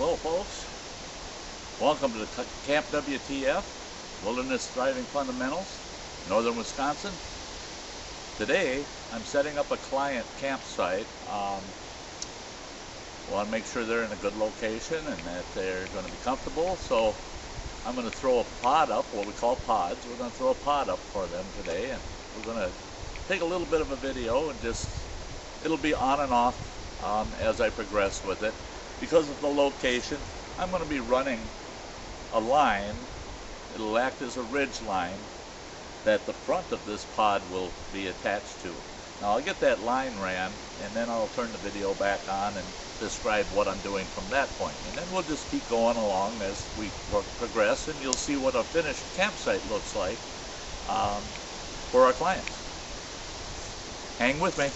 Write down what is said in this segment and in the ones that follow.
Hello folks, welcome to the Camp W.T.F, Wilderness Thriving Fundamentals, Northern Wisconsin. Today I'm setting up a client campsite. Want to make sure they're in a good location and that they're going to be comfortable, so I'm going to throw a pod up, what we call pods. We're going to throw a pod up for them today, and we're going to take a little bit of a video and it'll be on and off as I progress with it. Because of the location, I'm going to be running a line. It'll act as a ridge line that the front of this pod will be attached to. Now I'll get that line ran, and then I'll turn the video back on and describe what I'm doing from that point. And then we'll just keep going along as we progress, and you'll see what a finished campsite looks like for our clients. Hang with me.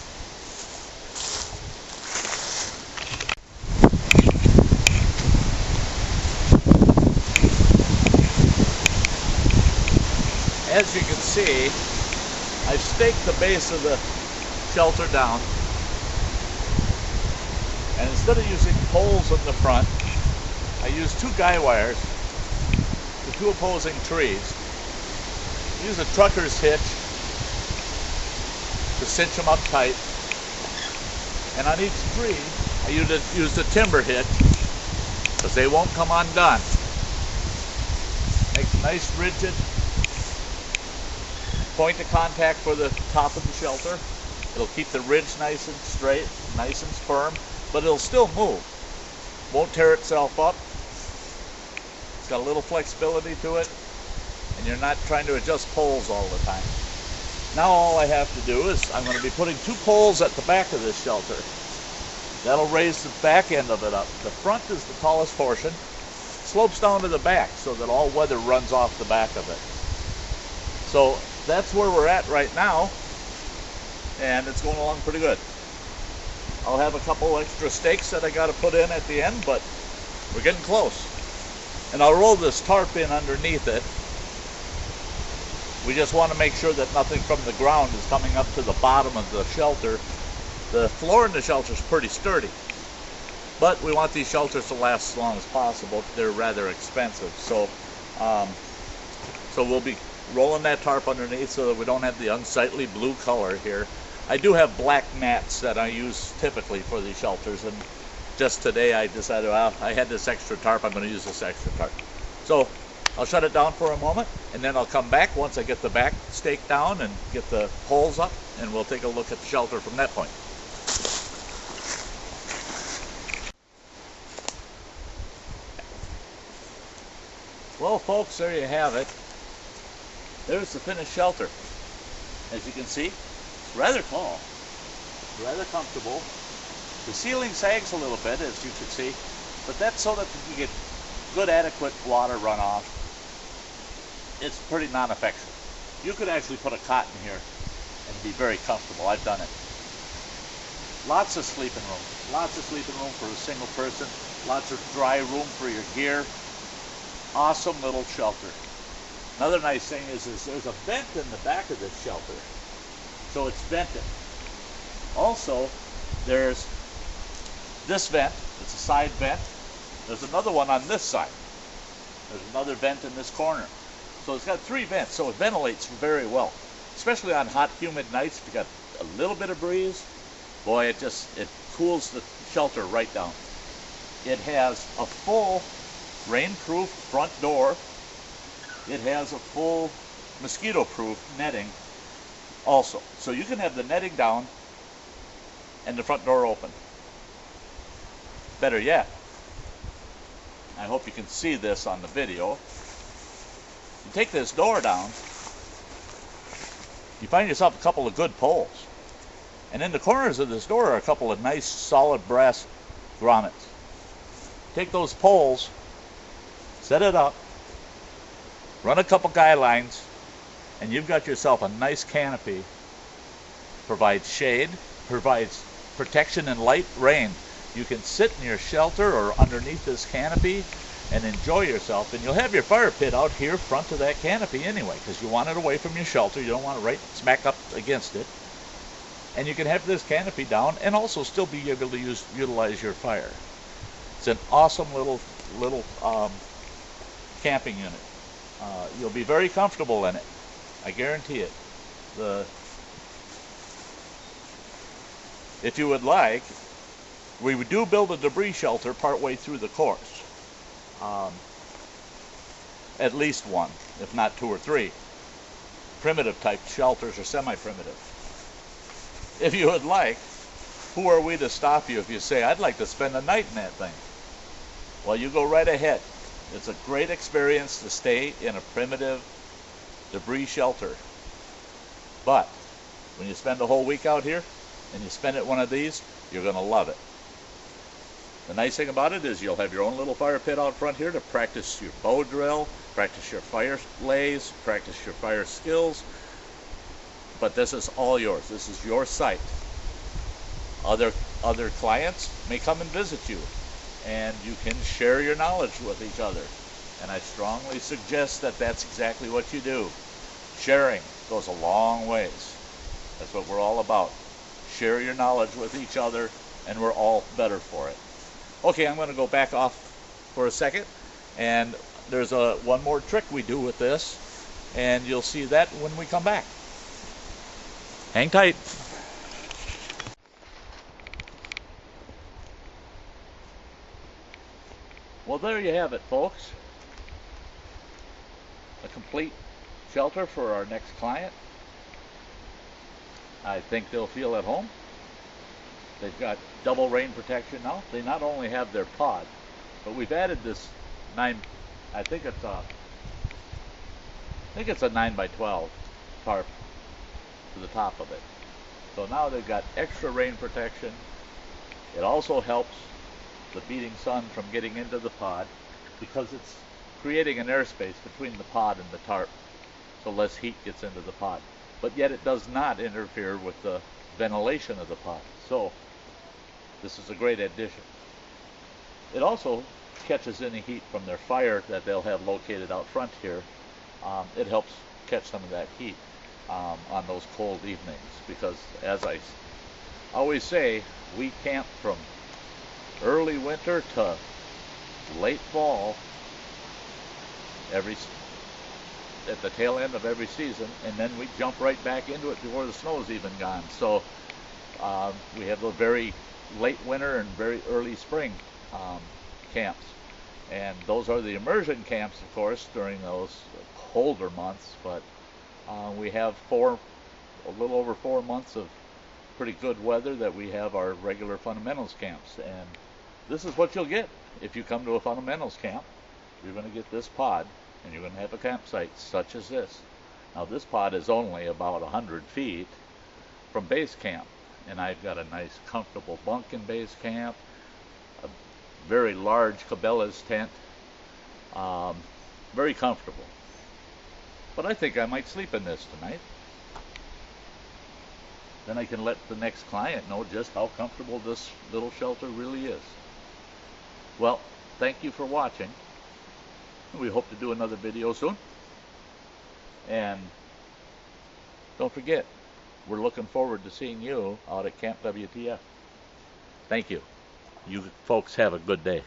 As you can see, I've staked the base of the shelter down, and instead of using poles in the front, I use two guy wires to two opposing trees. Use a trucker's hitch to cinch them up tight, and on each tree I used a timber hitch because they won't come undone. Makes a nice rigid point of contact for the top of the shelter. It'll keep the ridge nice and straight, nice and firm, but it'll still move. Won't tear itself up. It's got a little flexibility to it, and you're not trying to adjust poles all the time. Now all I have to do is I'm going to be putting two poles at the back of this shelter. That'll raise the back end of it up. The front is the tallest portion. Slopes down to the back so that all weather runs off the back of it. So that's where we're at right now, and it's going along pretty good. I'll have a couple extra stakes that I got to put in at the end, but we're getting close. And I'll roll this tarp in underneath it. We just want to make sure that nothing from the ground is coming up to the bottom of the shelter. The floor in the shelter is pretty sturdy, but we want these shelters to last as long as possible. They're rather expensive, so we'll be rolling that tarp underneath so that we don't have the unsightly blue color here. I do have black mats that I use typically for these shelters, and just today I decided, well, I had this extra tarp, I'm going to use this extra tarp. So I'll shut it down for a moment, and then I'll come back once I get the back stake down and get the poles up, and we'll take a look at the shelter from that point. Well folks, there you have it. There's the finished shelter. As you can see, it's rather tall, rather comfortable. The ceiling sags a little bit, as you can see, but that's so that you get good adequate water runoff. It's pretty non-effective. You could actually put a cot in here and be very comfortable. I've done it. Lots of sleeping room for a single person, lots of dry room for your gear. Awesome little shelter. Another nice thing is there's a vent in the back of this shelter, so it's vented. Also, there's this vent, it's a side vent. There's another one on this side. There's another vent in this corner. So it's got three vents, so it ventilates very well. Especially on hot, humid nights, if you got a little bit of breeze, boy, it cools the shelter right down. It has a full rain-proof front door. It has a full mosquito-proof netting also. So you can have the netting down and the front door open. Better yet, I hope you can see this on the video. You take this door down, you find yourself a couple of good poles. And in the corners of this door are a couple of nice solid brass grommets. Take those poles, set it up, run a couple guy lines, and you've got yourself a nice canopy. Provides shade, provides protection in light rain. You can sit in your shelter or underneath this canopy and enjoy yourself, and you'll have your fire pit out here front of that canopy anyway, because you want it away from your shelter. You don't want it right smack up against it. And you can have this canopy down and also still be able to utilize your fire. It's an awesome little camping unit. You'll be very comfortable in it. I guarantee it. If you would like, we do build a debris shelter partway through the course. At least one, if not two or three. Primitive type shelters or semi-primitive. If you would like, who are we to stop you if you say, I'd like to spend a night in that thing? Well, you go right ahead. It's a great experience to stay in a primitive debris shelter. But when you spend a whole week out here and you spend it at one of these, you're going to love it. The nice thing about it is you'll have your own little fire pit out front here to practice your bow drill, practice your fire lays, practice your fire skills. But this is all yours. This is your site. Other clients may come and visit you, and you can share your knowledge with each other. And I strongly suggest that that's exactly what you do. Sharing goes a long ways. That's what we're all about. Share your knowledge with each other, and we're all better for it. Okay, I'm going to go back off for a second, and there's one more trick we do with this, and you'll see that when we come back. Hang tight. Well, there you have it, folks. A complete shelter for our next client. I think they'll feel at home. They've got double rain protection now. They not only have their pod, but we've added this 9, I think it's a 9x12 tarp to the top of it. So now they've got extra rain protection. It also helps the beating sun from getting into the pod because it's creating an airspace between the pod and the tarp, so less heat gets into the pod. But yet it does not interfere with the ventilation of the pod. So this is a great addition. It also catches any heat from their fire that they'll have located out front here. It helps catch some of that heat on those cold evenings, because as I always say, we camp from early winter to late fall at the tail end of every season, and then we jump right back into it before the snow's even gone. So we have the very late winter and very early spring camps, and those are the immersion camps, of course, during those colder months. But we have a little over 4 months of pretty good weather that we have our regular fundamentals camps, and this is what you'll get if you come to a fundamentals camp. You're going to get this pod, and you're going to have a campsite such as this. Now this pod is only about 100 feet from base camp, and I've got a nice comfortable bunk in base camp, a very large Cabela's tent, very comfortable. But I think I might sleep in this tonight. Then I can let the next client know just how comfortable this little shelter really is. Well, thank you for watching. We hope to do another video soon. And don't forget, we're looking forward to seeing you out at Camp W.T.F. Thank you. You folks have a good day.